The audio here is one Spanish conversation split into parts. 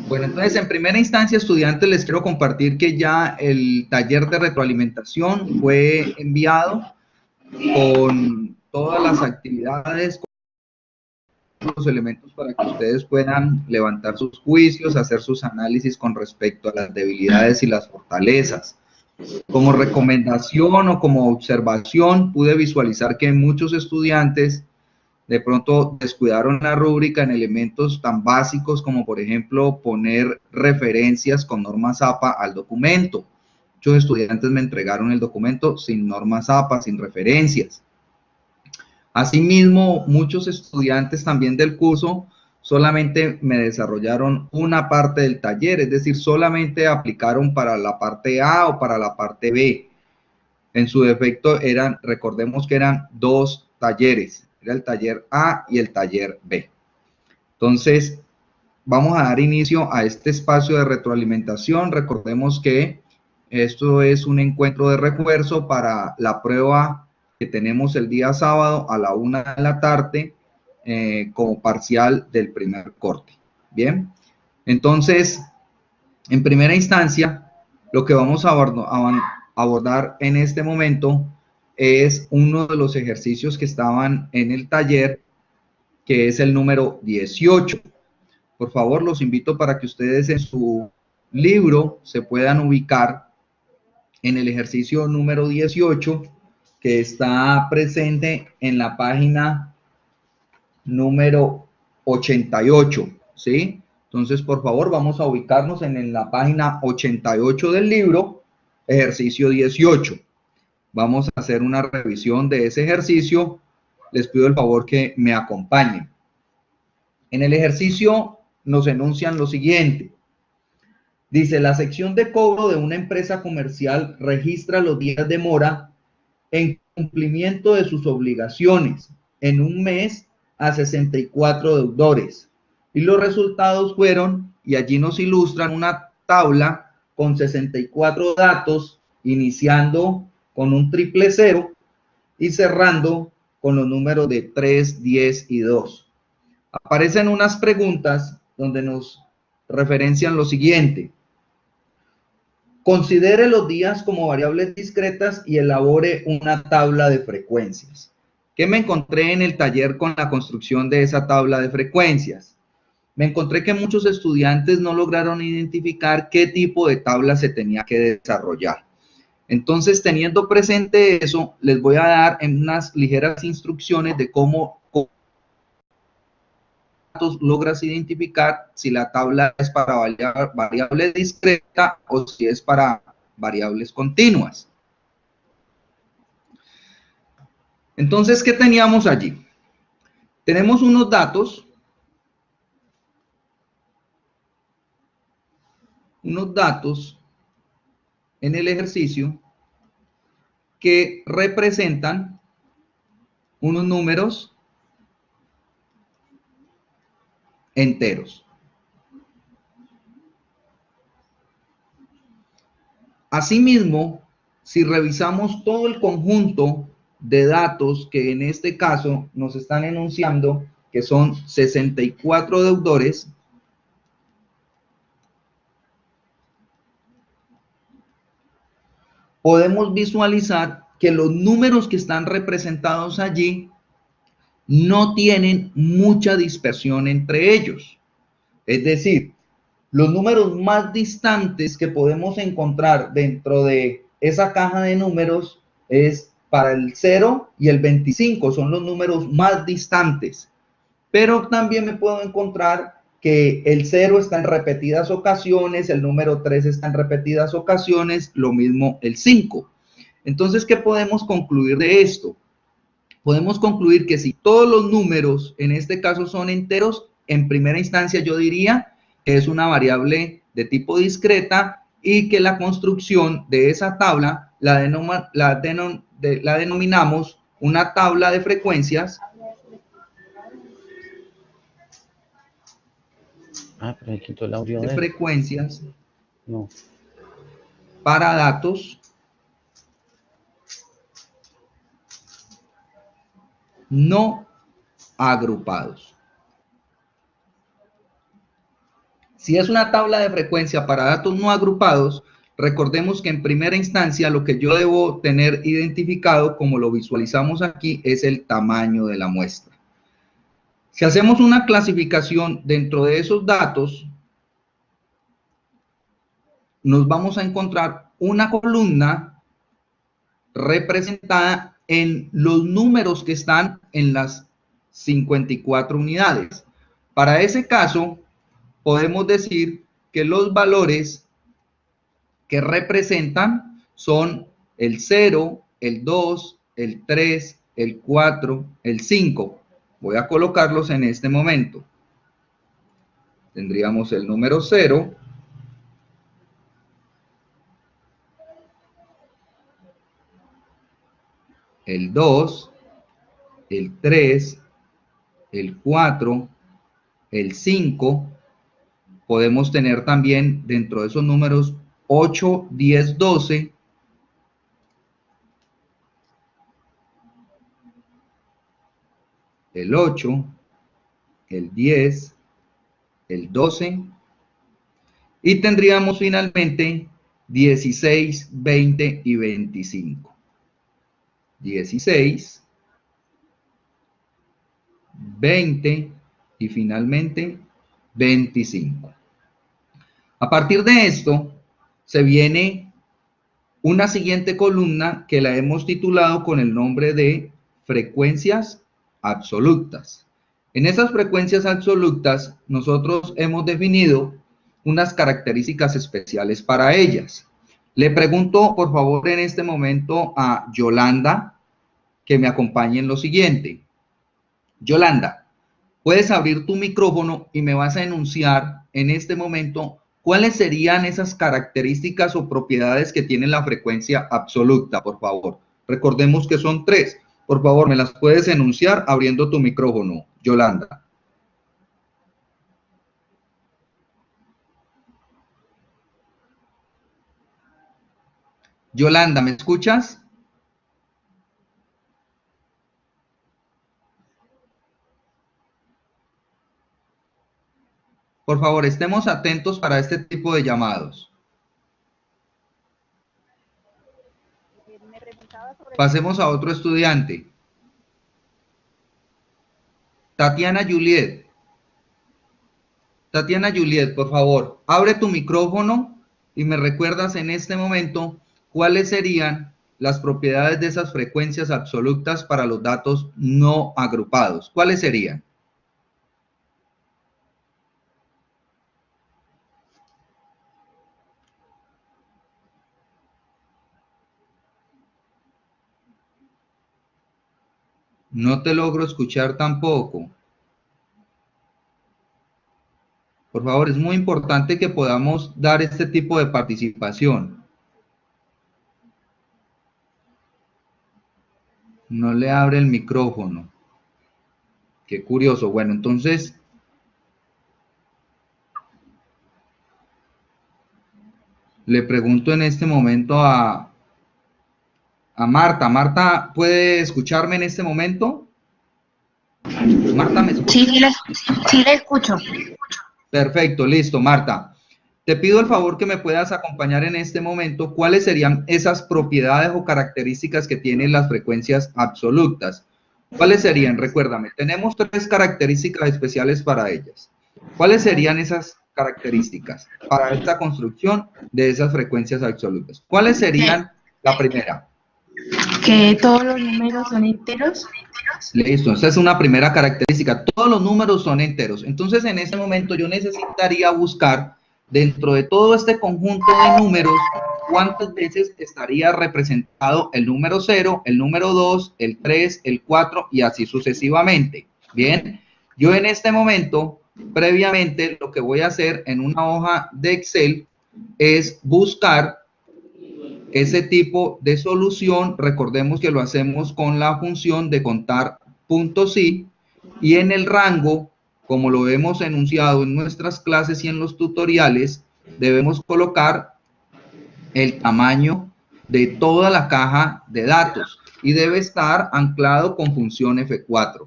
Bueno, entonces en primera instancia, estudiantes, les quiero compartir que ya el taller de retroalimentación fue enviado con todas las actividades, con los elementos para que ustedes puedan levantar sus juicios, hacer sus análisis con respecto a las debilidades y las fortalezas. Como recomendación o como observación, pude visualizar que muchos estudiantes de pronto descuidaron la rúbrica en elementos tan básicos como, por ejemplo, poner referencias con normas APA al documento. Muchos estudiantes me entregaron el documento sin normas APA, sin referencias. Asimismo, muchos estudiantes también del curso solamente me desarrollaron una parte del taller, es decir, solamente aplicaron para la parte A o para la parte B. En su defecto recordemos que eran dos talleres, era el taller A y el taller B. Entonces, vamos a dar inicio a este espacio de retroalimentación. Recordemos que esto es un encuentro de refuerzo para la prueba que tenemos el día sábado a la 1 de la tarde como parcial del primer corte. Bien, entonces, en primera instancia, lo que vamos a abordar en este momento es uno de los ejercicios que estaban en el taller, que es el número 18. Por favor, los invito para que ustedes en su libro se puedan ubicar en el ejercicio número 18, que está presente en la página número 88, ¿sí? Entonces, por favor, vamos a ubicarnos en la página 88 del libro, ejercicio 18. Vamos a hacer una revisión de ese ejercicio. Les pido el favor que me acompañen. En el ejercicio nos enuncian lo siguiente. Dice, la sección de cobro de una empresa comercial registra los días de mora en cumplimiento de sus obligaciones en un mes a 64 deudores. Y los resultados fueron, y allí nos ilustran una tabla con 64 datos, iniciando con un triple cero y cerrando con los números de 3, 10 y 2. Aparecen unas preguntas donde nos referencian lo siguiente. Considere los días como variables discretas y elabore una tabla de frecuencias. ¿Qué me encontré en el taller con la construcción de esa tabla de frecuencias? Me encontré que muchos estudiantes no lograron identificar qué tipo de tabla se tenía que desarrollar. Entonces, teniendo presente eso, les voy a dar unas ligeras instrucciones de cómo logras identificar si la tabla es para variable discreta o si es para variables continuas. Entonces, ¿qué teníamos allí? Tenemos unos datos en el ejercicio que representan unos números enteros. Asimismo, si revisamos todo el conjunto de datos que en este caso nos están enunciando, que son 64 deudores, podemos visualizar que los números que están representados allí no tienen mucha dispersión entre ellos. Es decir, los números más distantes que podemos encontrar dentro de esa caja de números es para el 0 y el 25, son los números más distantes. Pero también me puedo encontrar que el 0 está en repetidas ocasiones, el número 3 está en repetidas ocasiones, lo mismo el 5. Entonces, ¿qué podemos concluir de esto? Podemos concluir que si todos los números en este caso son enteros, en primera instancia yo diría que es una variable de tipo discreta y que la construcción de esa tabla la denominamos una tabla de frecuencias. Pero me quito el audio de frecuencias no. Para datos no agrupados. Si es una tabla de frecuencia para datos no agrupados, recordemos que en primera instancia lo que yo debo tener identificado, como lo visualizamos aquí, es el tamaño de la muestra. Si hacemos una clasificación dentro de esos datos, nos vamos a encontrar una columna representada en los números que están en las 54 unidades. Para ese caso, podemos decir que los valores que representan son el 0, el 2, el 3, el 4, el 5. Voy a colocarlos en este momento. Tendríamos el número 0, el 2, el 3, el 4, el 5. Podemos tener también dentro de esos números 8, 10, 12. El 8, el 10, el 12. Y tendríamos finalmente 16, 20 y 25. 16, 20 y finalmente 25. A partir de esto, se viene una siguiente columna que la hemos titulado con el nombre de frecuencias absolutas. En esas frecuencias absolutas, nosotros hemos definido unas características especiales para ellas. Le pregunto, por favor, en este momento a Yolanda que me acompañe en lo siguiente. Yolanda, puedes abrir tu micrófono y me vas a enunciar en este momento cuáles serían esas características o propiedades que tiene la frecuencia absoluta, por favor. Recordemos que son 3. Por favor, me las puedes enunciar abriendo tu micrófono, Yolanda. Yolanda, ¿me escuchas? Por favor, estemos atentos para este tipo de llamados. Pasemos a otro estudiante. Tatiana Juliet. Tatiana Juliet, por favor, abre tu micrófono y me recuerdas en este momento cuáles serían las propiedades de esas frecuencias absolutas para los datos no agrupados. ¿Cuáles serían? No te logro escuchar tampoco. Por favor, es muy importante que podamos dar este tipo de participación. No le abre el micrófono. Qué curioso. Bueno, entonces, le pregunto en este momento a Marta. Marta, ¿puede escucharme en este momento? Marta, ¿me escucha? Sí, la escucho. Perfecto, listo, Marta. Te pido el favor que me puedas acompañar en este momento. ¿Cuáles serían esas propiedades o características que tienen las frecuencias absolutas? ¿Cuáles serían? Recuérdame, tenemos 3 características especiales para ellas. ¿Cuáles serían esas características para esta construcción de esas frecuencias absolutas? ¿Cuáles serían la primera? Que todos los números son enteros. Listo, esa es una primera característica. Todos los números son enteros. Entonces, en este momento yo necesitaría buscar dentro de todo este conjunto de números cuántas veces estaría representado el número 0, el número 2, el 3, el 4 y así sucesivamente. Bien, yo en este momento, previamente, lo que voy a hacer en una hoja de Excel es buscar ese tipo de solución. Recordemos que lo hacemos con la función de contar puntos y en el rango, como lo hemos enunciado en nuestras clases y en los tutoriales, debemos colocar el tamaño de toda la caja de datos y debe estar anclado con función F4.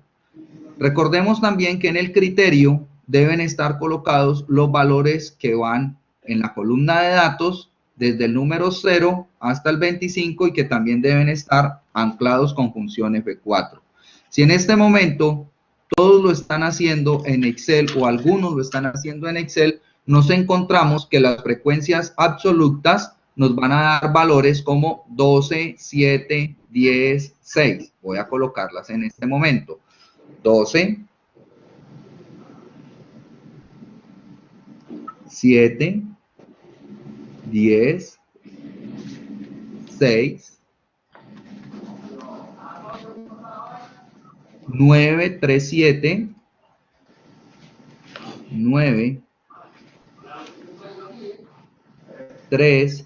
Recordemos también que en el criterio deben estar colocados los valores que van en la columna de datos desde el número 0 hasta el 25 y que también deben estar anclados con función F4. Si en este momento todos lo están haciendo en Excel o algunos lo están haciendo en Excel, nos encontramos que las frecuencias absolutas nos van a dar valores como 12, 7, 10, 6. Voy a colocarlas en este momento. 12, 7, 10, 6, 9, 3, 7, 9, 3,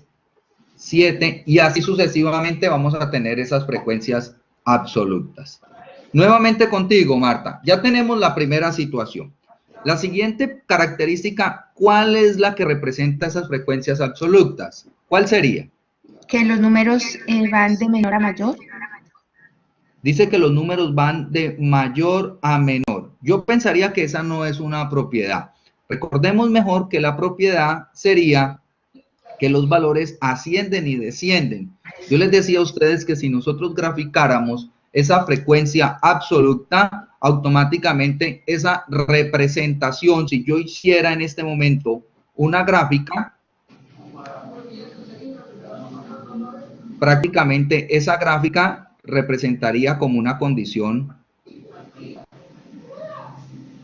7 y así sucesivamente vamos a tener esas frecuencias absolutas. Nuevamente contigo, Marta. Ya tenemos la primera situación. La siguiente característica, ¿cuál es la que representa esas frecuencias absolutas? ¿Cuál sería? Que los números van de menor a mayor. Dice que los números van de mayor a menor. Yo pensaría que esa no es una propiedad. Recordemos mejor que la propiedad sería que los valores ascienden y descienden. Yo les decía a ustedes que si nosotros graficáramos esa frecuencia absoluta, automáticamente esa representación, si yo hiciera en este momento una gráfica, prácticamente esa gráfica representaría como una condición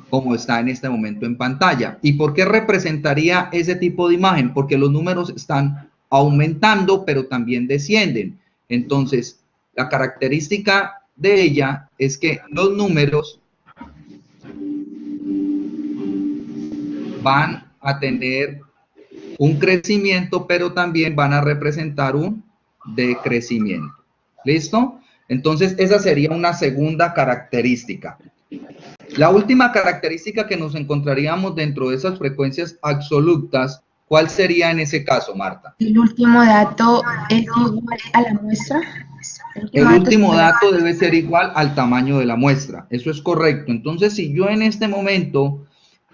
como está en este momento en pantalla. ¿Y por qué representaría ese tipo de imagen? Porque los números están aumentando, pero también descienden. Entonces, la característica de ella es que los números van a tener un crecimiento, pero también van a representar un decrecimiento. ¿Listo? Entonces, esa sería una segunda característica. La última característica que nos encontraríamos dentro de esas frecuencias absolutas, ¿cuál sería en ese caso, Marta? El último dato es igual a la muestra. El último dato debe ser igual al tamaño de la muestra. Eso es correcto. Entonces, si yo en este momento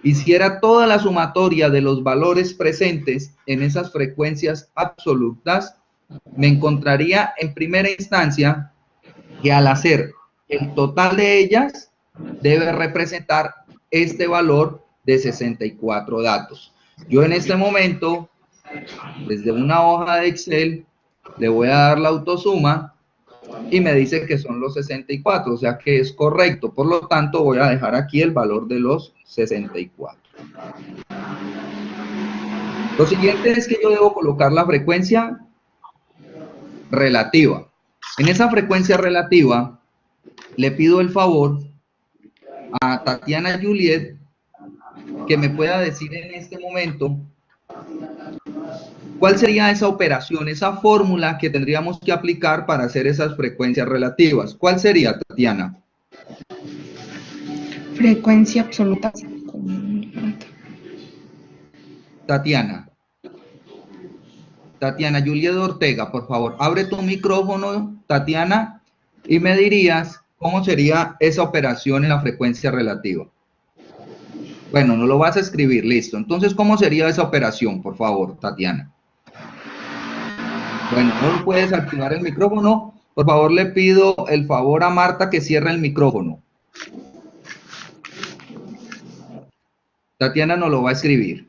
hiciera toda la sumatoria de los valores presentes en esas frecuencias absolutas, me encontraría en primera instancia que al hacer el total de ellas, debe representar este valor de 64 datos. Yo en este momento, desde una hoja de Excel, le voy a dar la autosuma y me dice que son los 64, o sea que es correcto. Por lo tanto, voy a dejar aquí el valor de los 64. Lo siguiente es que yo debo colocar la frecuencia relativa. En esa frecuencia relativa, le pido el favor a Tatiana Juliet que me pueda decir en este momento cuál sería esa operación, esa fórmula que tendríamos que aplicar para hacer esas frecuencias relativas. ¿Cuál sería, Tatiana? Frecuencia absoluta. Tatiana Juliet Ortega, por favor, abre tu micrófono, Tatiana, y me dirías cómo sería esa operación en la frecuencia relativa. Bueno, no lo vas a escribir, listo. Entonces, ¿cómo sería esa operación, por favor, Tatiana? Bueno, no puedes activar el micrófono. Por favor, le pido el favor a Marta que cierre el micrófono. Tatiana no lo va a escribir.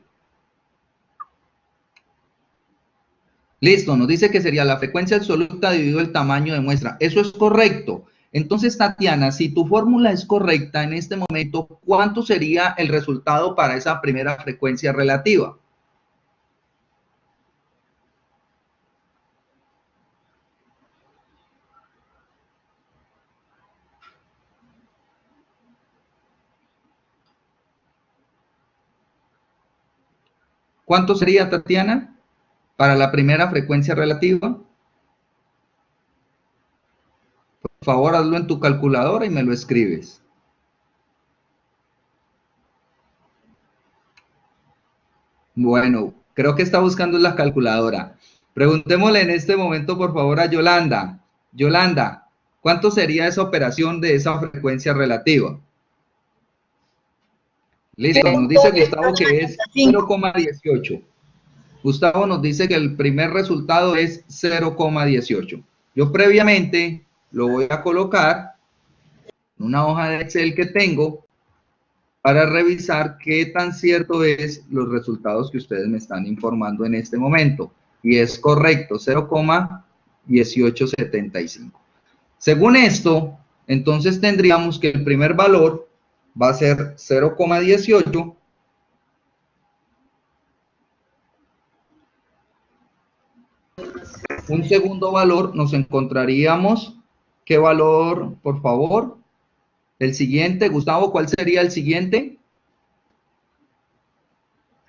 Listo, nos dice que sería la frecuencia absoluta dividido el tamaño de muestra. Eso es correcto. Entonces, Tatiana, si tu fórmula es correcta en este momento, ¿cuánto sería el resultado para esa primera frecuencia relativa? ¿Cuánto sería, Tatiana, para la primera frecuencia relativa? Por favor, hazlo en tu calculadora y me lo escribes. Bueno, creo que está buscando la calculadora. Preguntémosle en este momento, por favor, a Yolanda. Yolanda, ¿cuánto sería esa operación de esa frecuencia relativa? Listo, nos dice Gustavo que es 0,18. Gustavo nos dice que el primer resultado es 0,18. Yo previamente lo voy a colocar en una hoja de Excel que tengo para revisar qué tan cierto es los resultados que ustedes me están informando en este momento. Y es correcto, 0,1875. Según esto, entonces tendríamos que el primer valor va a ser 0,18. Un segundo valor nos encontraríamos, ¿qué valor, por favor? El siguiente, Gustavo, ¿cuál sería el siguiente?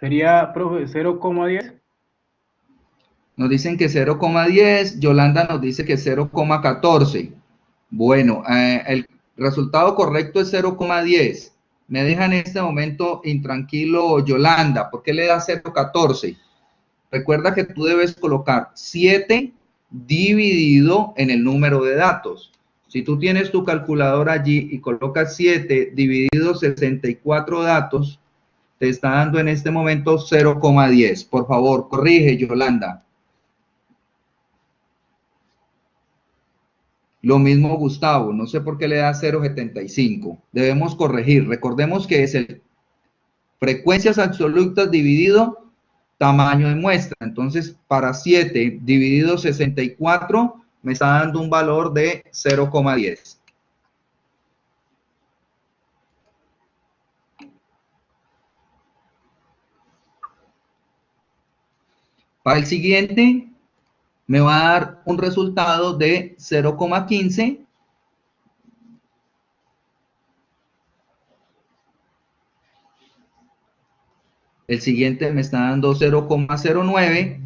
Sería, profe, 0,10. Nos dicen que 0,10, Yolanda nos dice que 0,14. Bueno, el resultado correcto es 0,10. Me deja en este momento intranquilo Yolanda, ¿por qué le da 0,14? Recuerda que tú debes colocar 7 dividido en el número de datos. Si tú tienes tu calculadora allí y colocas 7 dividido 64 datos, te está dando en este momento 0,10. Por favor, corrige, Yolanda. Lo mismo Gustavo, no sé por qué le da 0,75. Debemos corregir. Recordemos que es el frecuencias absolutas dividido tamaño de muestra. Entonces, para 7 dividido 64 me está dando un valor de 0,10. Para el siguiente, me va a dar un resultado de 0,15. El siguiente me está dando 0,09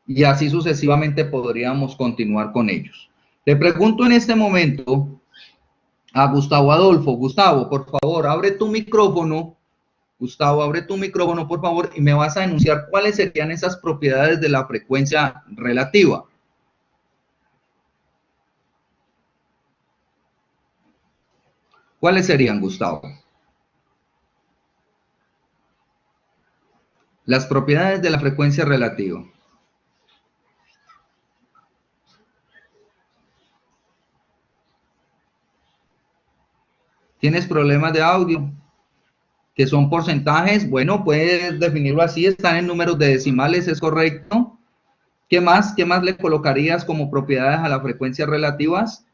y así sucesivamente podríamos continuar con ellos. Le pregunto en este momento a Gustavo Adolfo. Gustavo, por favor, abre tu micrófono. Gustavo, abre tu micrófono, por favor, y me vas a enunciar cuáles serían esas propiedades de la frecuencia relativa. ¿Cuáles serían, Gustavo? Las propiedades de la frecuencia relativa. ¿Tienes problemas de audio? ¿Que son porcentajes? Bueno, puedes definirlo así, están en números de decimales, es correcto. ¿Qué más? ¿Qué más le colocarías como propiedades a las frecuencias relativas?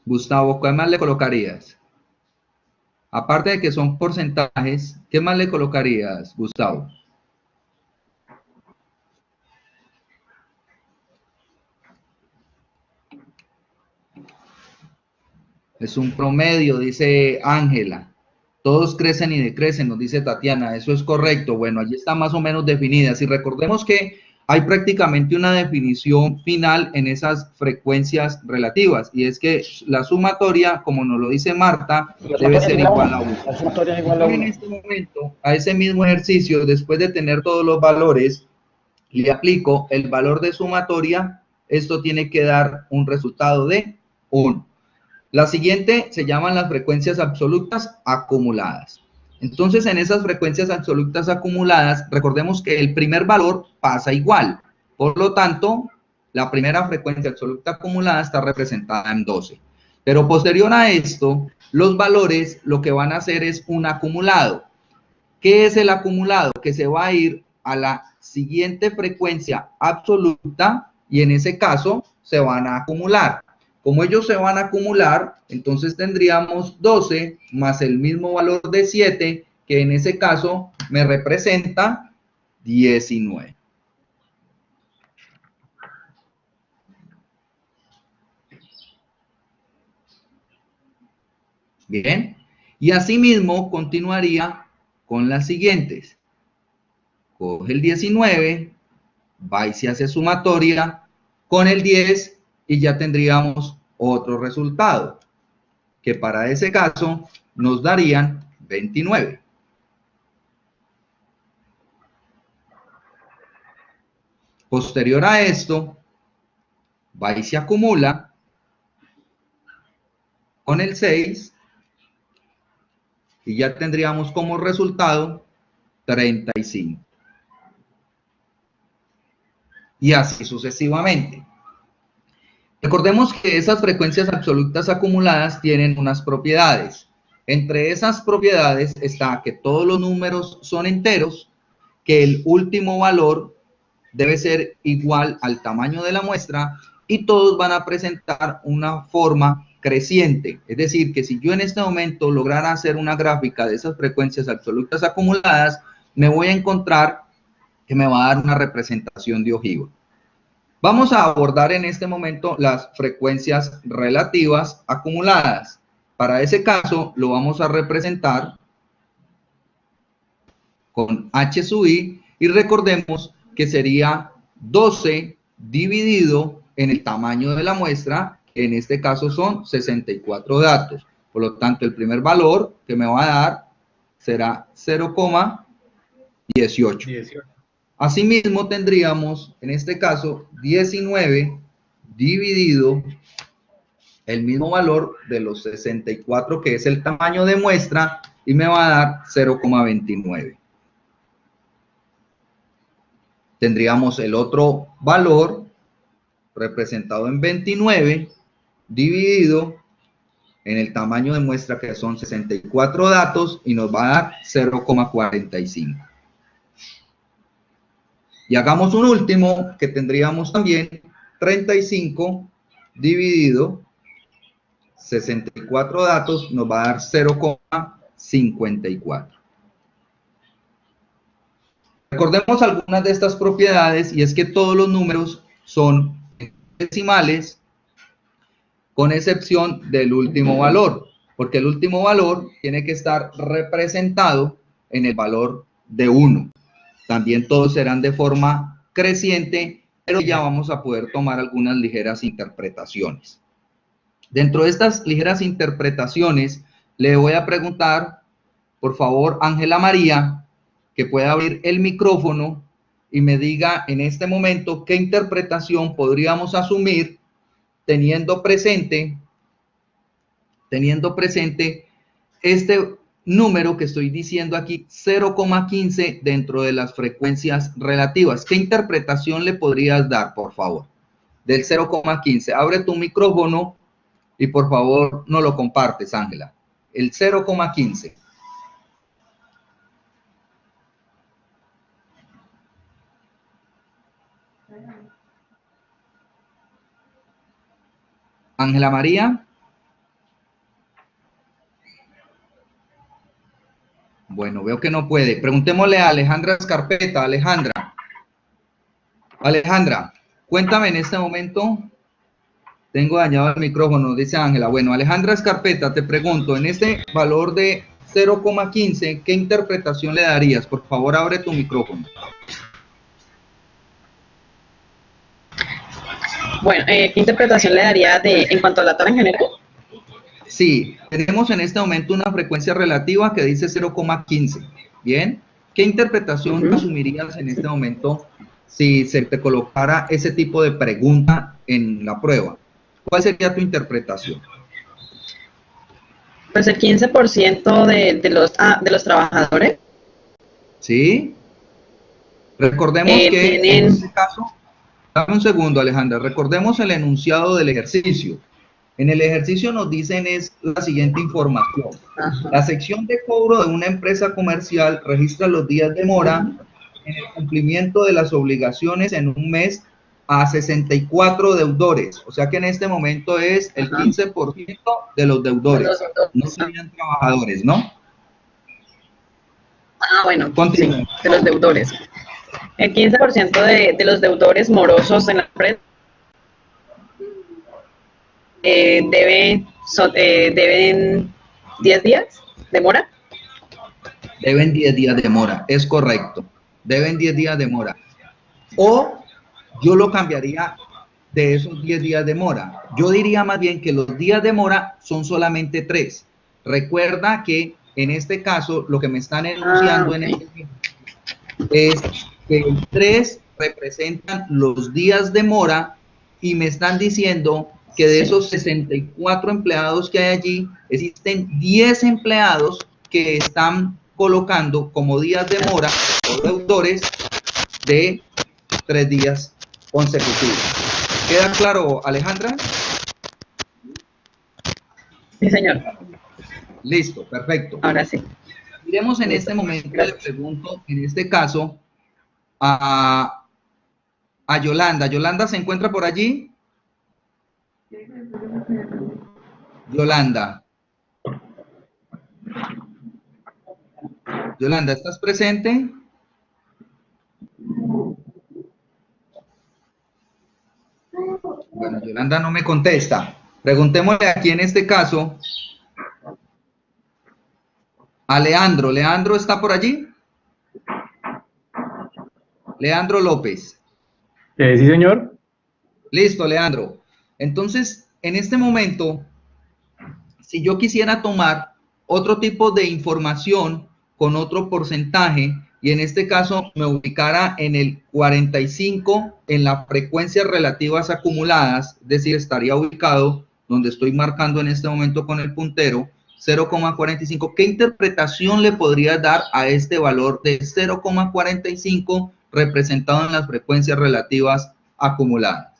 Gustavo, ¿qué más le colocarías? Aparte de que son porcentajes, ¿qué más le colocarías, Gustavo? Es un promedio, dice Ángela. Todos crecen y decrecen, nos dice Tatiana. Eso es correcto. Bueno, allí está más o menos definida. Si recordemos que hay prácticamente una definición final en esas frecuencias relativas, y es que la sumatoria, como nos lo dice Marta, debe ser igual a 1. La sumatoria es igual a 1. En este momento, a ese mismo ejercicio, después de tener todos los valores, le aplico el valor de sumatoria. Esto tiene que dar un resultado de 1. La siguiente se llaman las frecuencias absolutas acumuladas. Entonces, en esas frecuencias absolutas acumuladas, recordemos que el primer valor pasa igual. Por lo tanto, la primera frecuencia absoluta acumulada está representada en 12. Pero posterior a esto, los valores lo que van a hacer es un acumulado. ¿Qué es el acumulado? Que se va a ir a la siguiente frecuencia absoluta y en ese caso se van a acumular. Como ellos se van a acumular, entonces tendríamos 12 más el mismo valor de 7, que en ese caso me representa 19. Bien, y asimismo continuaría con las siguientes. Coge el 19, va y se hace sumatoria con el 10 y ya tendríamos otro resultado, que para ese caso nos darían 29. Posterior a esto, va y se acumula con el 6 y ya tendríamos como resultado 35. Y así sucesivamente. Recordemos que esas frecuencias absolutas acumuladas tienen unas propiedades. Entre esas propiedades está que todos los números son enteros, que el último valor debe ser igual al tamaño de la muestra y todos van a presentar una forma creciente. Es decir, que si yo en este momento lograra hacer una gráfica de esas frecuencias absolutas acumuladas, me voy a encontrar que me va a dar una representación de ojiva. Vamos a abordar en este momento las frecuencias relativas acumuladas. Para ese caso lo vamos a representar con h sub i y recordemos que sería 12 dividido en el tamaño de la muestra, en este caso son 64 datos. Por lo tanto, el primer valor que me va a dar será 0,18. Asimismo, tendríamos, en este caso, 19 dividido el mismo valor de los 64, que es el tamaño de muestra, y me va a dar 0,29. Tendríamos el otro valor representado en 29 dividido en el tamaño de muestra, que son 64 datos, y nos va a dar 0,45. Y hagamos un último que tendríamos también 35 dividido 64 datos, nos va a dar 0,54. Recordemos algunas de estas propiedades, y es que todos los números son decimales con excepción del último valor, porque el último valor tiene que estar representado en el valor de 1. También todos serán de forma creciente, pero ya vamos a poder tomar algunas ligeras interpretaciones. Dentro de estas ligeras interpretaciones, le voy a preguntar, por favor, Ángela María, que pueda abrir el micrófono y me diga en este momento qué interpretación podríamos asumir teniendo presente este número que estoy diciendo aquí, 0,15 dentro de las frecuencias relativas. ¿Qué interpretación le podrías dar, por favor, del 0,15? Abre tu micrófono y por favor no lo compartes, Ángela. El 0,15. Ángela María. Bueno, veo que no puede. Preguntémosle a Alejandra Escarpeta. Alejandra, cuéntame en este momento. Tengo dañado el micrófono, dice Ángela. Bueno, Alejandra Escarpeta, te pregunto, en este valor de 0,15, ¿qué interpretación le darías? Por favor, abre tu micrófono. Bueno, ¿qué interpretación le daría en cuanto a la tabla en general? Sí, tenemos en este momento una frecuencia relativa que dice 0,15. Bien, ¿qué interpretación asumirías en este momento si se te colocara ese tipo de pregunta en la prueba? ¿Cuál sería tu interpretación? Pues el 15% de los trabajadores. Sí. Recordemos que en este caso, dame un segundo, Alejandra, recordemos el enunciado del ejercicio. En el ejercicio nos dicen es la siguiente información. Ajá. La sección de cobro de una empresa comercial registra los días de mora en el cumplimiento de las obligaciones en un mes a 64 deudores. O sea que en este momento es el 15% de los deudores. No serían trabajadores, ¿no? Ah, bueno, sí, de los deudores. El 15% de los deudores morosos en la empresa deben 10 días de mora. Deben 10 días de mora, es correcto. Deben 10 días de mora. O yo lo cambiaría de esos 10 días de mora. Yo diría más bien que los días de mora son solamente 3. Recuerda que en este caso lo que me están enunciando en el es que el 3 representan los días de mora y me están diciendo que de esos 64 empleados que hay allí, existen 10 empleados que están colocando como días de mora o deudores de 3 días consecutivos. ¿Queda claro, Alejandra? Sí, señor. Listo, perfecto. Ahora sí. Miremos en este momento, le pregunto, en este caso, a Yolanda. ¿Yolanda se encuentra por allí? Yolanda. Yolanda, ¿estás presente? Bueno, Yolanda no me contesta. Preguntémosle aquí en este caso a Leandro. ¿Leandro está por allí? Leandro López. Sí, señor. Listo, Leandro. Entonces, en este momento, si yo quisiera tomar otro tipo de información con otro porcentaje, y en este caso me ubicara en el 45 en las frecuencias relativas acumuladas, es decir, estaría ubicado donde estoy marcando en este momento con el puntero, 0,45. ¿Qué interpretación le podría dar a este valor de 0,45 representado en las frecuencias relativas acumuladas?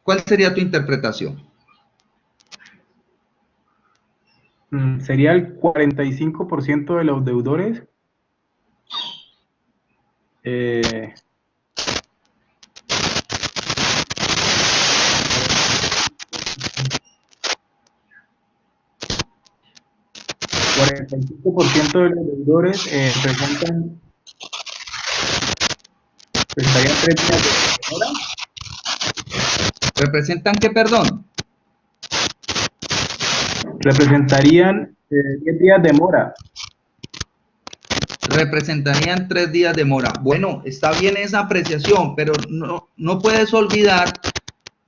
¿Cuál sería tu interpretación? Sería el 45% de los deudores. Eh, 45% de los deudores presentan, estarían 3 días de mora. ¿Representan qué, perdón? Representarían 10 días de mora. Representarían 3 días de mora. Bueno, está bien esa apreciación, pero no puedes olvidar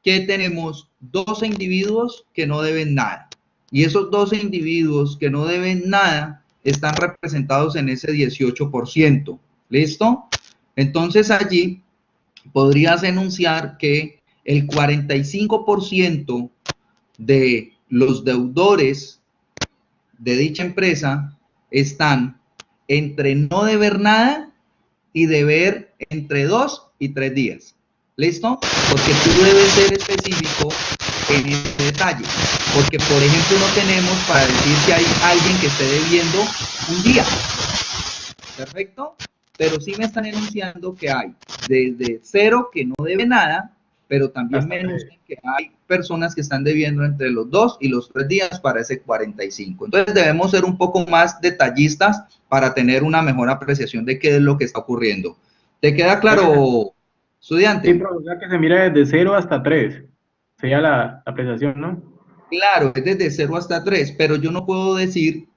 que tenemos 12 individuos que no deben nada. Y esos 12 individuos que no deben nada están representados en ese 18%. ¿Listo? Entonces allí podrías enunciar que el 45% de los deudores de dicha empresa están entre no deber nada y deber entre 2 y 3 días. ¿Listo? Porque tú debes ser específico en este detalle. Porque, por ejemplo, no tenemos para decir que hay alguien que esté debiendo un día. ¿Perfecto? Pero sí me están enunciando que hay desde 0 que no debe nada, pero también me enuncian que hay personas que están debiendo entre los 2 y los 3 días para ese 45. Entonces debemos ser un poco más detallistas para tener una mejor apreciación de qué es lo que está ocurriendo. ¿Te queda claro, estudiante? Sí, profesor, que se mira desde 0 hasta 3. Sería la apreciación, ¿no? Claro, es desde 0 hasta 3, pero yo no puedo decir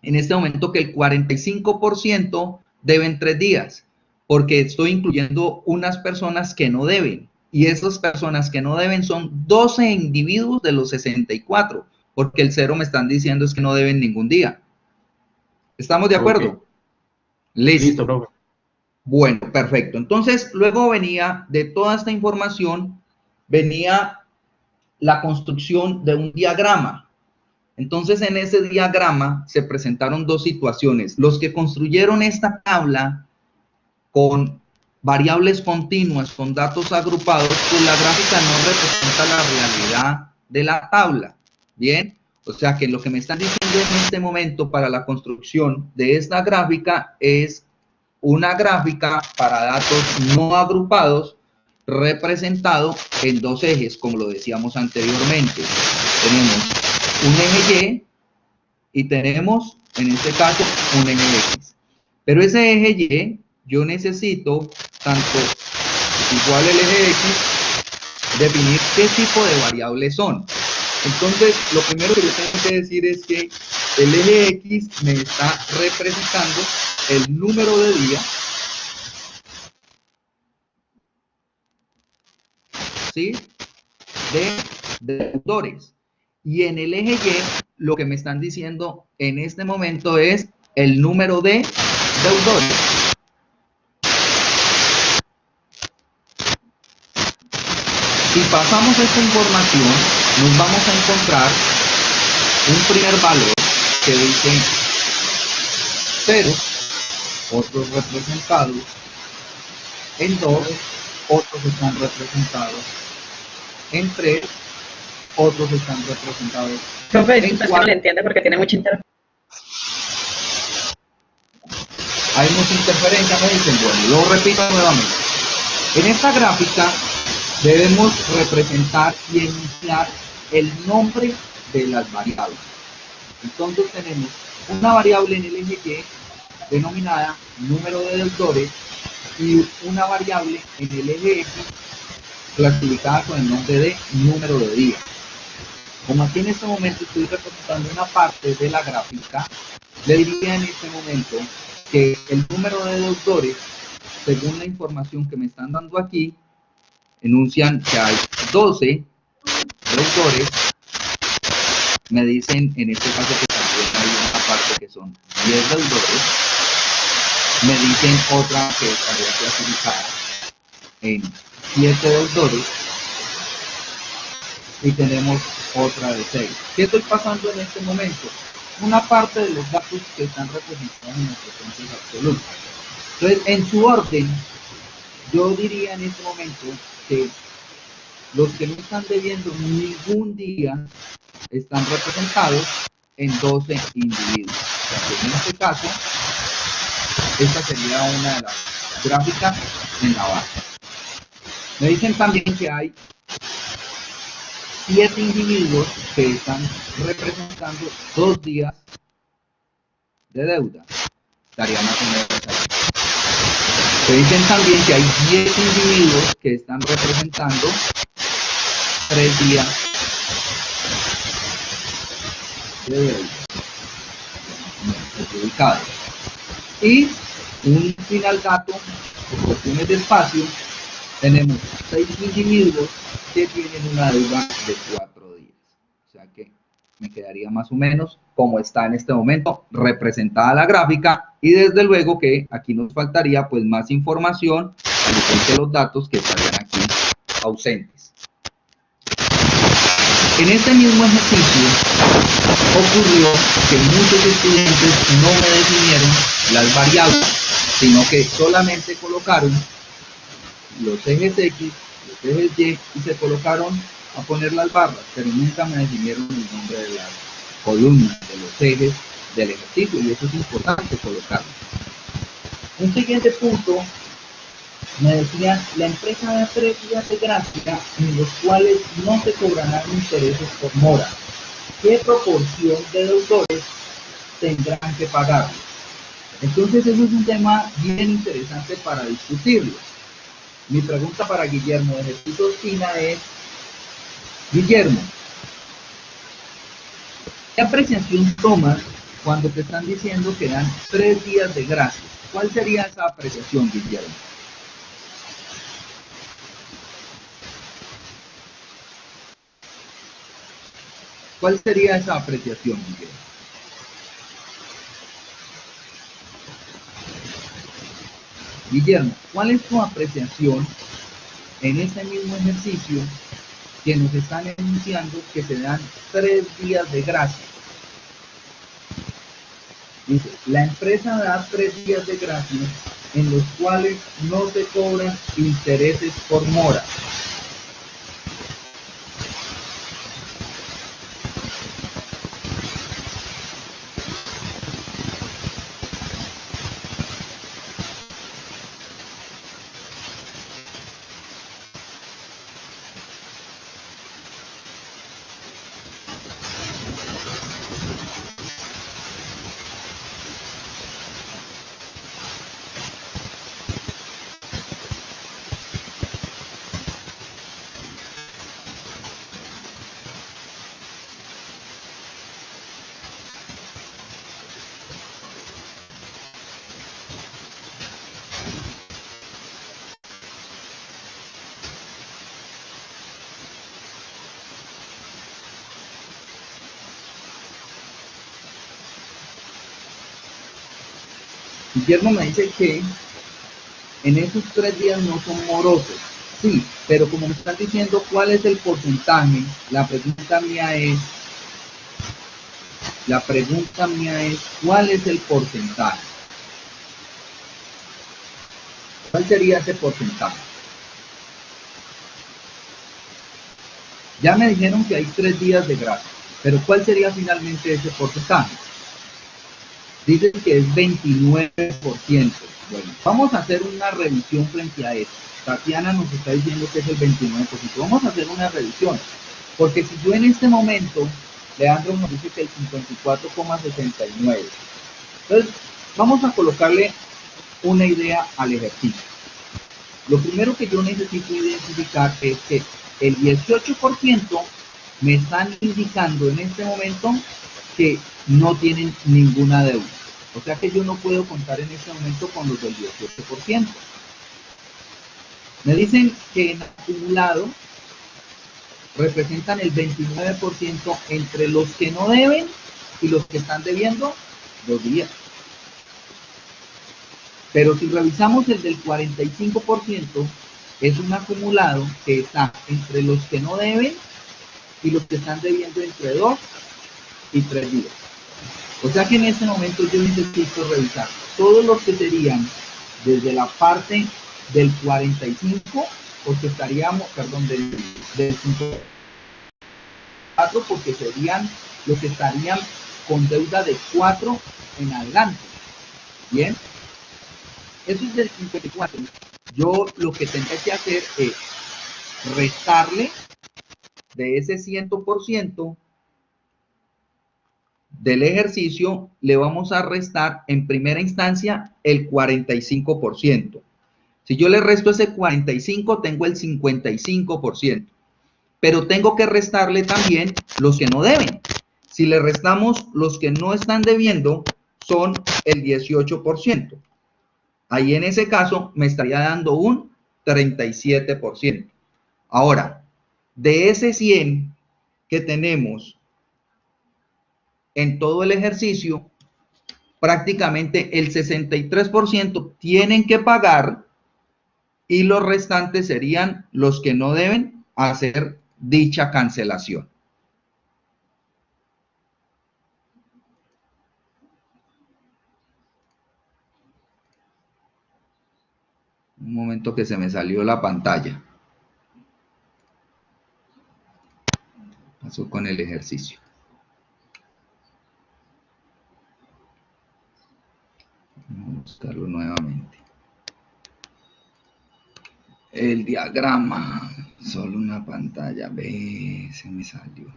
en este momento que el 45% deben 3 días, porque estoy incluyendo unas personas que no deben. Y esas personas que no deben son 12 individuos de los 64, porque el 0 me están diciendo es que no deben ningún día. ¿Estamos de acuerdo? Okay. Listo. Listo, profe. Bueno, perfecto. Entonces, luego venía de toda esta información, venía la construcción de un diagrama. Entonces, en ese diagrama se presentaron dos situaciones. Los que construyeron esta tabla con variables continuas, con datos agrupados, pues la gráfica no representa la realidad de la tabla. Bien, o sea que lo que me están diciendo en este momento para la construcción de esta gráfica es una gráfica para datos no agrupados representado en dos ejes, como lo decíamos anteriormente. Tenemos un eje Y y tenemos, en este caso, un eje X. Pero ese eje Y, yo necesito, tanto igual el eje X, definir qué tipo de variables son. Entonces, lo primero que yo tengo que decir es que el eje X me está representando el número de días, ¿sí?, de deudores. Y en el eje Y, lo que me están diciendo en este momento es el número de deudores. Si pasamos esta información, nos vamos a encontrar un primer valor que dice 0, otros representados en 2, otros están representados en 3, otros están representados Profe, en disculpa, es que no 4. le entiende porque tiene mucha interferencia. Hay mucha interferencia, me dicen. Bueno, lo repito nuevamente. En esta gráfica debemos representar y iniciar el nombre de las variables. Entonces tenemos una variable en el eje Y denominada número de deudores y una variable en el eje X clasificada con el nombre de número de días. Como aquí en este momento estoy representando una parte de la gráfica, le diría en este momento que el número de deudores, según la información que me están dando aquí, enuncian que hay 12 deudores. Me dicen en este caso que también hay una parte que son 10 deudores. Me dicen otra que estaría clasificada en 7 deudores. Y tenemos otra de 6. ¿Qué estoy pasando en este momento? Una parte de los datos que están representados en las frecuencias absolutas. Entonces, en su orden, yo diría en este momento que los que no están debiendo ningún día están representados en 12 individuos. O sea, que en este caso, esta sería una de las gráficas en la base. Me dicen también que hay 7 individuos que están representando 2 días de deuda. Estaría más o menos ahí. Me dicen también que hay 10 individuos que están representando 3 días de deuda adjudicados. Y un final dato, por cuestiones de espacio, tenemos 6 individuos que tienen una deuda de 4 días. O sea que me quedaría más o menos como está en este momento representada la gráfica, y desde luego que aquí nos faltaría pues más información al igual que los datos que estarían aquí ausentes. En este mismo ejercicio ocurrió que muchos estudiantes no me definieron las variables, sino que solamente colocaron los ejes X, los ejes Y, y se colocaron a poner las barras, pero nunca me definieron el nombre de las columnas, de los ejes del ejercicio, y eso es importante colocarlo. Un siguiente punto, me decían, la empresa da 3 días de gracia en los cuales no se cobrarán intereses por mora. ¿Qué proporción de deudores tendrán que pagar? Entonces eso es un tema bien interesante para discutirlo. Mi pregunta para Guillermo de Jesús Ospina es, Guillermo, ¿qué apreciación tomas cuando te están diciendo que dan 3 días de gracia? ¿Cuál sería esa apreciación, Guillermo? ¿Cuál sería esa apreciación, Guillermo? Guillermo, ¿cuál es tu apreciación en este mismo ejercicio que nos están enunciando que se dan 3 días de gracia? Dice, la empresa da 3 días de gracia en los cuales no se cobran intereses por mora. Guillermo me dice que en esos 3 días no son morosos. Sí, pero como me están diciendo cuál es el porcentaje, la pregunta mía es, ¿cuál es el porcentaje? ¿Cuál sería ese porcentaje? Ya me dijeron que hay 3 días de gracia, pero ¿cuál sería finalmente ese porcentaje? Dicen que es 29%. Bueno, vamos a hacer una revisión frente a esto. Tatiana nos está diciendo que es el 29%. Vamos a hacer una revisión, porque si yo en este momento, Leandro nos dice que el 54,69. Entonces, vamos a colocarle una idea al ejercicio. Lo primero que yo necesito identificar es que el 18% me están indicando en este momento que no tienen ninguna deuda. O sea que yo no puedo contar en este momento con los del 18%. Me dicen que en acumulado representan el 29% entre los que no deben y los que están debiendo 2 días. Pero si revisamos el del 45%, es un acumulado que está entre los que no deben y los que están debiendo entre 2 y 3 días. O sea que en este momento yo necesito revisar todos los que serían desde la parte del 45, porque estaríamos, perdón, del 54, porque serían los que estarían con deuda de 4 en adelante. Bien, eso es del 54. Yo lo que tendré que hacer es restarle de ese 100% del ejercicio, le vamos a restar en primera instancia el 45%. Si yo le resto ese 45, tengo el 55%. Pero tengo que restarle también los que no deben. Si le restamos los que no están debiendo, son el 18%. Ahí en ese caso me estaría dando un 37%. Ahora, de ese 100 que tenemos en todo el ejercicio, prácticamente el 63% tienen que pagar y los restantes serían los que no deben hacer dicha cancelación. Un momento que se me salió la pantalla. Pasó con el ejercicio. Vamos a buscarlo nuevamente. El diagrama. Solo una pantalla. Ve, se me salió.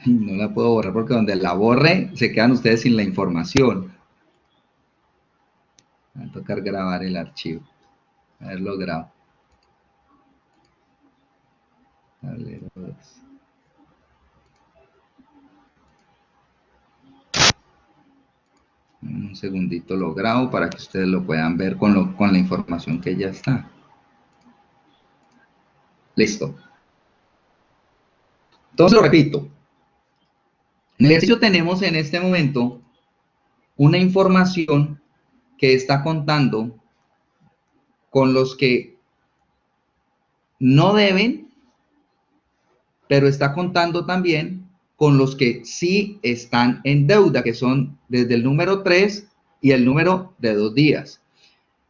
No la puedo borrar porque donde la borre se quedan ustedes sin la información. Va a tocar grabar el archivo. Haberlo grabado. Tablero 2. Un segundito lo grabo para que ustedes lo puedan ver con la información que ya está. Listo. Entonces lo repito. En el ejercicio tenemos en este momento una información que está contando con los que no deben, pero está contando también con los que sí están en deuda, que son desde el número 3 y el número de 2 días.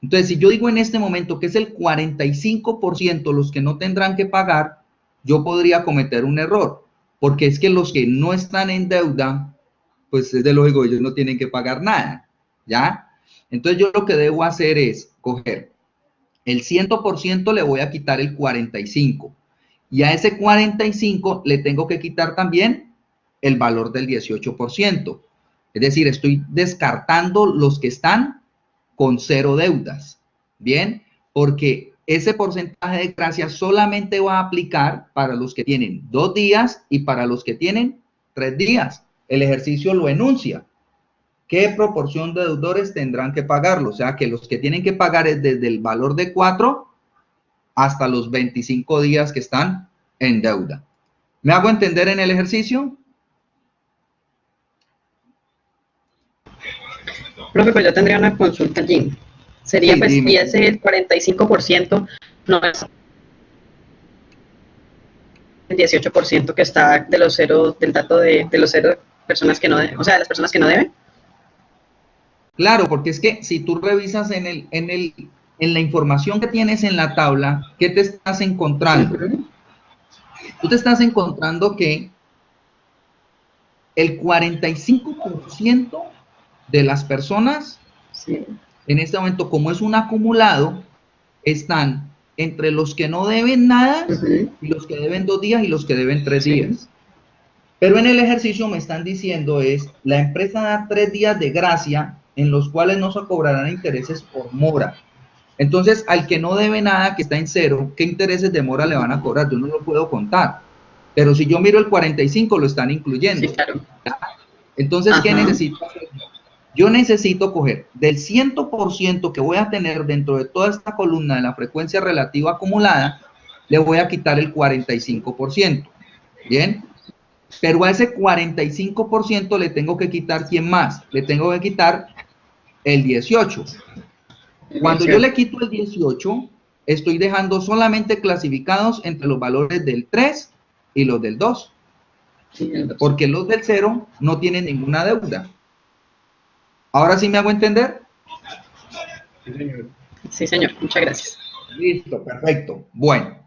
Entonces, si yo digo en este momento que es el 45% los que no tendrán que pagar, yo podría cometer un error, porque es que los que no están en deuda, pues es de lógico, ellos no tienen que pagar nada, ¿ya? Entonces yo lo que debo hacer es coger el 100%, le voy a quitar el 45%, y a ese 45% le tengo que quitar también el valor del 18%. Es decir, estoy descartando los que están con 0 deudas, ¿bien? Porque ese porcentaje de gracia solamente va a aplicar para los que tienen 2 días y para los que tienen 3 días. El ejercicio lo enuncia. ¿Qué proporción de deudores tendrán que pagarlo? O sea, que los que tienen que pagar es desde el valor de 4 hasta los 25 días que están en deuda. ¿Me hago entender en el ejercicio? Profe, pues yo tendría una consulta allí. Sería, Sí, pues, dime. si ese 45% no es el 18% que está de los cero, del dato de los cero personas que no deben, o sea, de las personas que no deben. Claro, porque es que si tú revisas en la información que tienes en la tabla, ¿qué te estás encontrando? Ujú. Tú te estás encontrando que el 45% de las personas Sí. en este momento, como es un acumulado, están entre los que no deben nada Ujú. y los que deben 2 días y los que deben 3 Sí. días. Pero en el ejercicio me están diciendo es, la empresa da 3 días de gracia en los cuales no se cobrarán intereses por mora. Entonces, al que no debe nada, que está en cero, ¿qué intereses de mora le van a cobrar? Yo no lo puedo contar. Pero si yo miro el 45, lo están Sí, incluyendo. claro. Entonces, ¿qué Ajá. necesito hacer yo? Yo necesito coger del 100% que voy a tener dentro de toda esta columna de la frecuencia relativa acumulada, le voy a quitar el 45%. ¿Bien? Pero a ese 45% le tengo que quitar, ¿quién más? Le tengo que quitar el 18. Cuando yo 18. le quito el 18, estoy dejando solamente clasificados entre los valores del 3 y los del 2, Sí, el 2. porque los del 0 no tienen ninguna deuda. ¿Ahora sí me hago entender? Sí, señor. Sí, señor. Muchas gracias. Listo, perfecto. Bueno,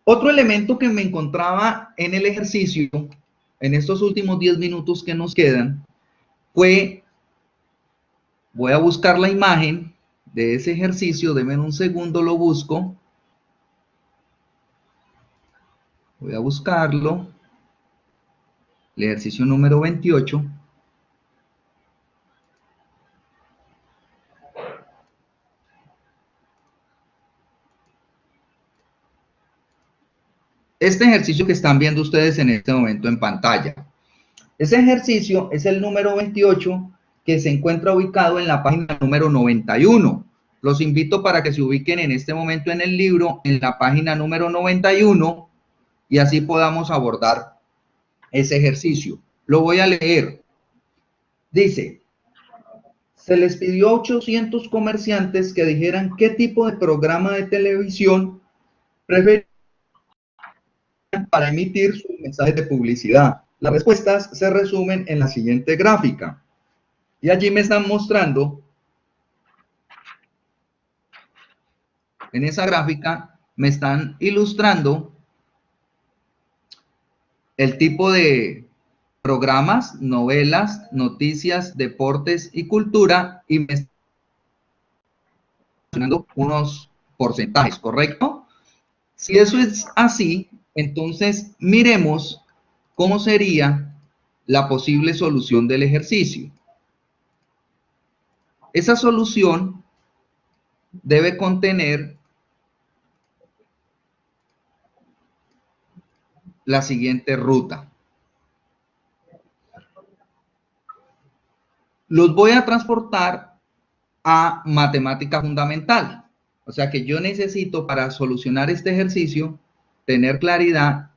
otro elemento que me encontraba en el ejercicio, en estos últimos 10 minutos que nos quedan, fue, voy a buscar la imagen de ese ejercicio, denme un segundo, lo busco. Voy a buscarlo. El ejercicio número 28. Este ejercicio que están viendo ustedes en este momento en pantalla. Ese ejercicio es el número 28 que se encuentra ubicado en la página número 91. Los invito para que se ubiquen en este momento en el libro, en la página número 91, y así podamos abordar ese ejercicio. Lo voy a leer. Dice, se les pidió a 800 comerciantes que dijeran qué tipo de programa de televisión preferían para emitir sus mensajes de publicidad. Las respuestas se resumen en la siguiente gráfica. Y allí me están mostrando, en esa gráfica, me están ilustrando el tipo de programas, novelas, noticias, deportes y cultura, y me están mencionando unos porcentajes, ¿correcto? Si eso es así, entonces miremos cómo sería la posible solución del ejercicio. Esa solución debe contener la siguiente ruta. Los voy a transportar a matemática fundamental. O sea que yo necesito para solucionar este ejercicio tener claridad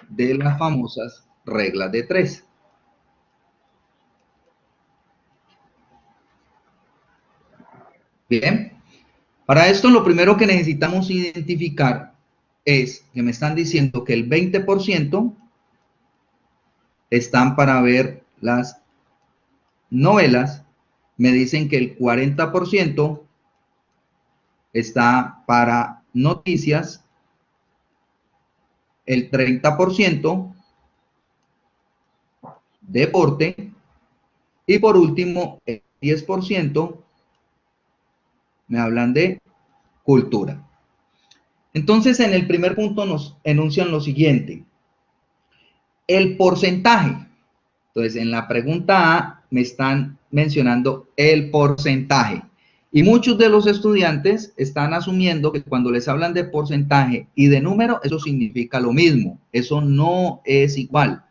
de las famosas reglas de 3. Bien, para esto lo primero que necesitamos identificar es que me están diciendo que el 20% están para ver las novelas, me dicen que el 40% está para noticias, el 30% deporte y por último el 10% me hablan de cultura. Entonces en el primer punto nos enuncian lo siguiente, el porcentaje. Entonces en la pregunta A me están mencionando el porcentaje. Y muchos de los estudiantes están asumiendo que cuando les hablan de porcentaje y de número, eso significa lo mismo. Eso no es igual.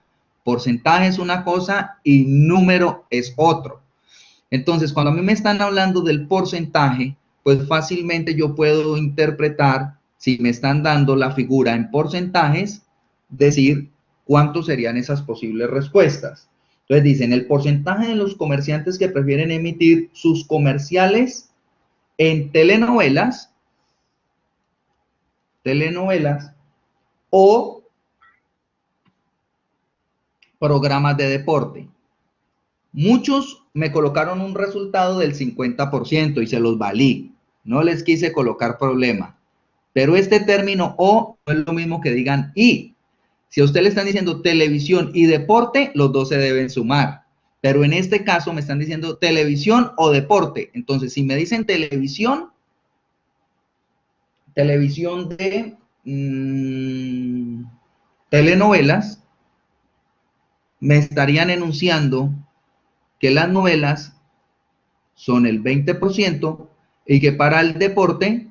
Porcentaje es una cosa y número es otro. Entonces, cuando a mí me están hablando del porcentaje, pues fácilmente yo puedo interpretar, si me están dando la figura en porcentajes, decir cuántos serían esas posibles respuestas. Entonces dicen, el porcentaje de los comerciantes que prefieren emitir sus comerciales en telenovelas o programas de deporte. Muchos me colocaron un resultado del 50% y se los valí. No les quise colocar problema. Pero este término o no es lo mismo que digan y. Si a usted le están diciendo televisión y deporte, los dos se deben sumar. Pero en este caso me están diciendo televisión o deporte. Entonces, si me dicen televisión de telenovelas, me estarían enunciando que las novelas son el 20% y que para el deporte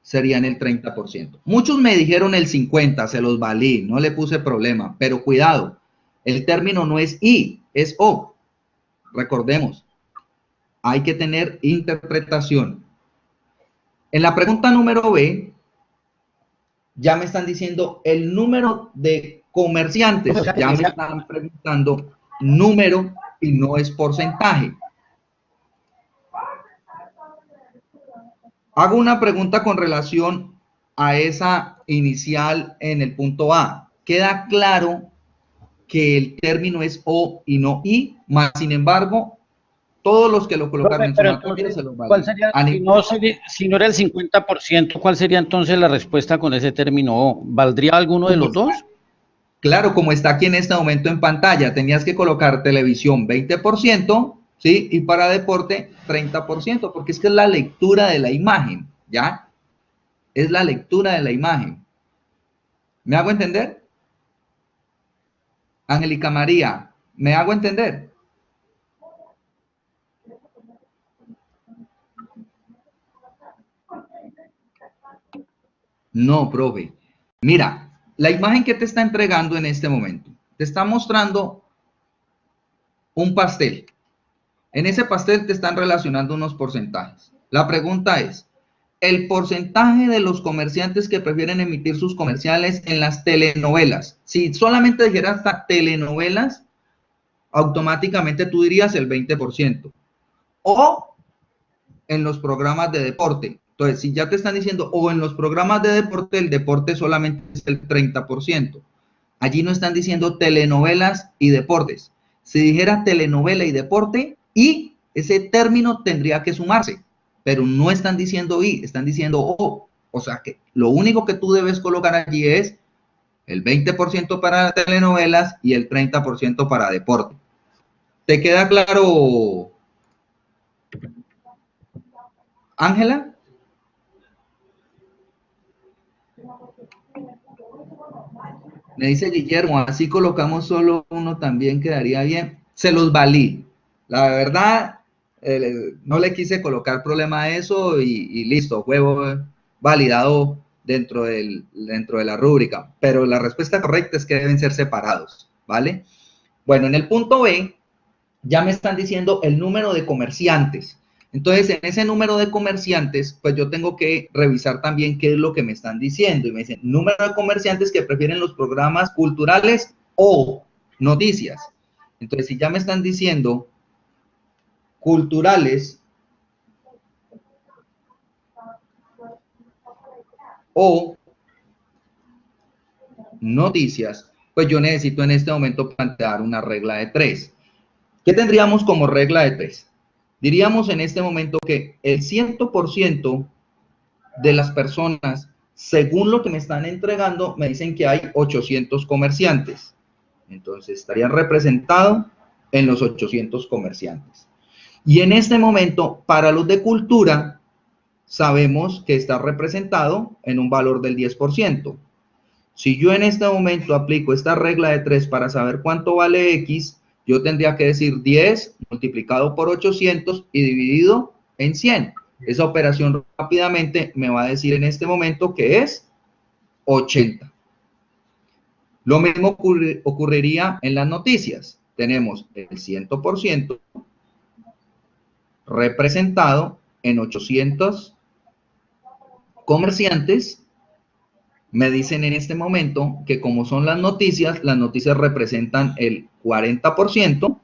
serían el 30%. Muchos me dijeron el 50%, se los valí, no le puse problema, pero cuidado, el término no es y, es o. Recordemos, hay que tener interpretación. En la pregunta número B, ya me están diciendo el número de comerciantes, ya me están preguntando número y no es porcentaje. Hago una pregunta con relación a esa inicial en el punto A. Queda claro que el término es o y no y, más sin embargo, todos los que lo colocaron en su materia se los valen. ¿Cuál sería, si no era el 50%, cuál sería entonces la respuesta con ese término o? ¿Valdría alguno de los dos? Claro, como está aquí en este momento en pantalla, tenías que colocar televisión 20%, ¿sí? Y para deporte 30%, porque es que es la lectura de la imagen, ¿ya? Es la lectura de la imagen. ¿Me hago entender? Angélica María, ¿me hago entender? No, profe. Mira, la imagen que te está entregando en este momento, te está mostrando un pastel. En ese pastel te están relacionando unos porcentajes. La pregunta es, el porcentaje de los comerciantes que prefieren emitir sus comerciales en las telenovelas. Si solamente dijeras telenovelas, automáticamente tú dirías el 20%. O en los programas de deporte. Entonces, si ya te están diciendo o en los programas de deporte, el deporte solamente es el 30%. Allí no están diciendo telenovelas y deportes. Si dijera telenovela y deporte, y ese término tendría que sumarse, pero no están diciendo y, están diciendo o. O sea que lo único que tú debes colocar allí es el 20% para telenovelas y el 30% para deporte. ¿Te queda claro, Ángela? Me dice Guillermo, así colocamos solo uno, también quedaría bien. Se los valí. La verdad, no le quise colocar problema a eso y listo, fue validado dentro de la rúbrica. Pero la respuesta correcta es que deben ser separados, ¿vale? Bueno, en el punto B, ya me están diciendo el número de comerciantes. Entonces, en ese número de comerciantes, pues yo tengo que revisar también qué es lo que me están diciendo. Y me dicen, número de comerciantes que prefieren los programas culturales o noticias. Entonces, si ya me están diciendo culturales o noticias, pues yo necesito en este momento plantear una regla de 3. ¿Qué tendríamos como regla de 3? Diríamos en este momento que el 100% de las personas, según lo que me están entregando, me dicen que hay 800 comerciantes. Entonces, estarían representados en los 800 comerciantes. Y en este momento, para los de cultura, sabemos que está representado en un valor del 10%. Si yo en este momento aplico esta regla de 3 para saber cuánto vale X, yo tendría que decir 10 multiplicado por 800 y dividido en 100. Esa operación rápidamente me va a decir en este momento que es 80. Lo mismo ocurriría en las noticias. Tenemos el 100% representado en 800 comerciantes, me dicen en este momento que como son las noticias representan el 40%,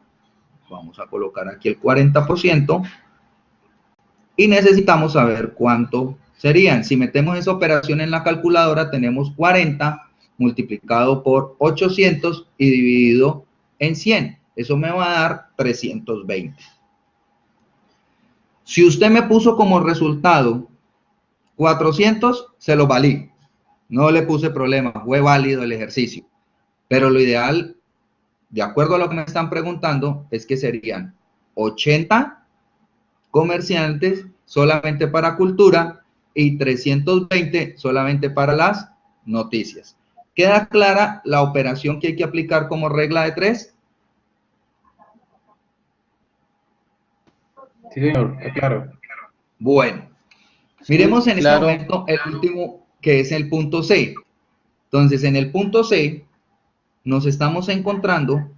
vamos a colocar aquí el 40%, y necesitamos saber cuánto serían. Si metemos esa operación en la calculadora, tenemos 40 multiplicado por 800 y dividido en 100. Eso me va a dar 320. Si usted me puso como resultado 400, se lo valí. No le puse problema, fue válido el ejercicio. Pero lo ideal, de acuerdo a lo que me están preguntando, es que serían 80 comerciantes solamente para cultura y 320 solamente para las noticias. ¿Queda clara la operación que hay que aplicar como regla de 3? Sí, señor, está claro. Bueno, miremos en claro. este momento el último, que es el punto C. Entonces, en el punto C, nos estamos encontrando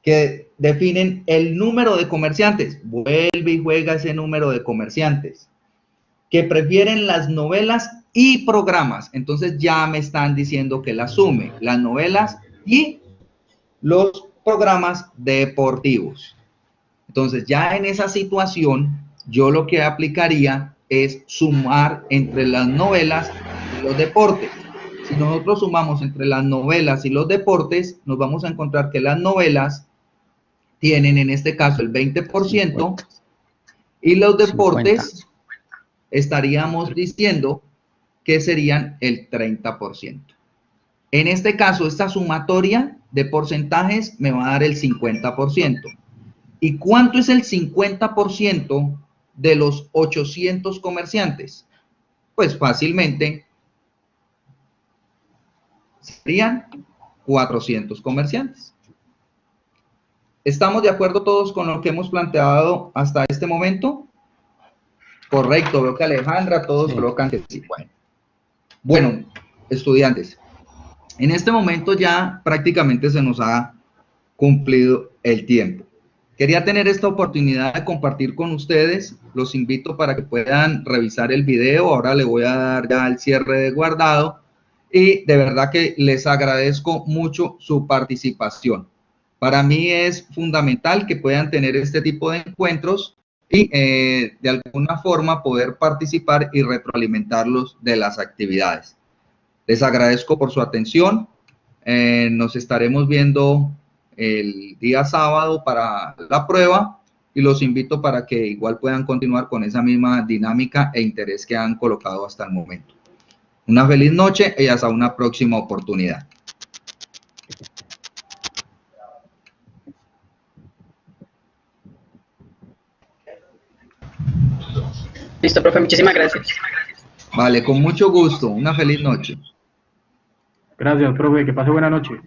que definen el número de comerciantes. Vuelve y juega ese número de comerciantes que prefieren las novelas y programas. Entonces ya me están diciendo que la sume, las novelas y los programas deportivos. Entonces ya en esa situación, yo lo que aplicaría es sumar entre las novelas y los deportes. Si nosotros sumamos entre las novelas y los deportes, nos vamos a encontrar que las novelas tienen en este caso el 20% y los deportes 50. Estaríamos diciendo que serían el 30%. En este caso, esta sumatoria de porcentajes me va a dar el 50%. ¿Y cuánto es el 50% de los 800 comerciantes? Pues fácilmente serían 400 comerciantes. ¿Estamos de acuerdo todos con lo que hemos planteado hasta este momento? Correcto, veo que Alejandra, todos colocan que sí. Bueno, estudiantes, en este momento ya prácticamente se nos ha cumplido el tiempo. Quería tener esta oportunidad de compartir con ustedes. Los invito para que puedan revisar el video. Ahora le voy a dar ya el cierre de guardado. Y de verdad que les agradezco mucho su participación. Para mí es fundamental que puedan tener este tipo de encuentros y de alguna forma poder participar y retroalimentarlos de las actividades. Les agradezco por su atención. Nos estaremos viendo el día sábado para la prueba y los invito para que igual puedan continuar con esa misma dinámica e interés que han colocado hasta el momento. Una feliz noche y hasta una próxima oportunidad. Listo, profe, muchísimas gracias. Vale, con mucho gusto. Una feliz noche. Gracias, profe. Que pase buena noche.